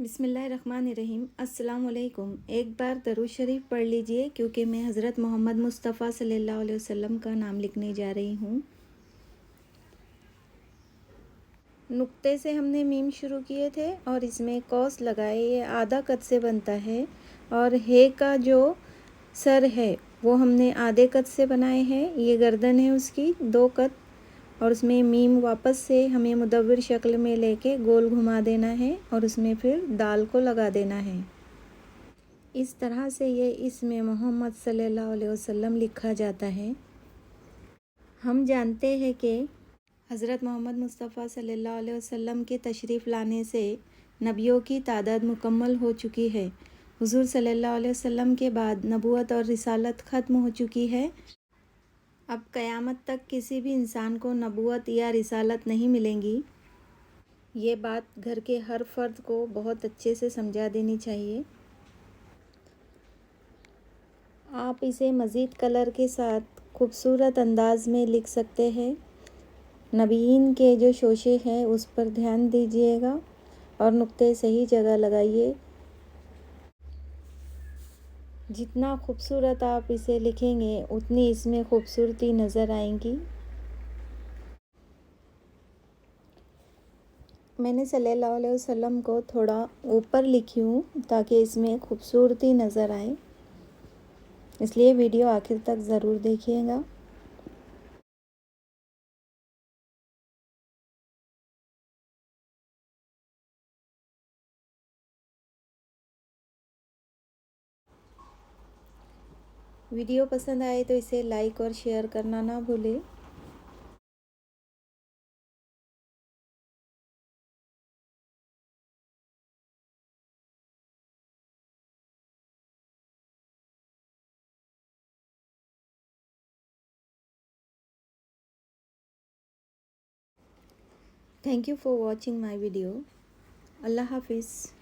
बिस्मिल्लाहिर्रहमानिर्रहीम। अस्सलाम वालेकुम। एक बार दरूद शरीफ पढ़ लीजिए क्योंकि मैं हज़रत मोहम्मद मुस्तफ़ा सल्लल्लाहु अलैहि वसल्लम का नाम लिखने जा रही हूँ। नुक्ते से हमने मीम शुरू किए थे और इसमें कौस लगाए। ये आधा कद से बनता है और हे का जो सर है वो हमने आधे कद से बनाए हैं। ये गर्दन है उसकी 2 कद और उसमें मीम वापस से हमें मुदव्विर शक्ल में लेके गोल घुमा देना है और उसमें फिर दाल को लगा देना है। इस तरह से ये इसमें मोहम्मद सल्लल्लाहु अलैहि वसल्लम लिखा जाता है। हम जानते हैं कि हज़रत मोहम्मद मुस्तफ़ा सल्लल्लाहु अलैहि वसल्लम के तशरीफ़ लाने से नबियों की तादाद मुकम्मल हो चुकी है। हुज़ूर सल्लल्लाहु अलैहि वसल्लम के बाद नबूवत और रिसालत ख़त्म हो चुकी है। अब क़यामत तक किसी भी इंसान को नबूवत या रिसालत नहीं मिलेंगी। ये बात घर के हर फ़र्द को बहुत अच्छे से समझा देनी चाहिए। आप इसे मज़ीद कलर के साथ खूबसूरत अंदाज में लिख सकते हैं। नबीयीन के जो शोशे हैं उस पर ध्यान दीजिएगा और नुक्ते सही जगह लगाइए। जितना खूबसूरत आप इसे लिखेंगे उतनी इसमें खूबसूरती नज़र आएगी। मैंने सल्लल्लाहु अलैहि वसल्लम को थोड़ा ऊपर लिखी हूँ ताकि इसमें खूबसूरती नज़र आए, इसलिए वीडियो आखिर तक ज़रूर देखिएगा। वीडियो पसंद आए तो इसे लाइक और शेयर करना ना भूलें। Thank you for watching my video. अल्लाह हाफिज़।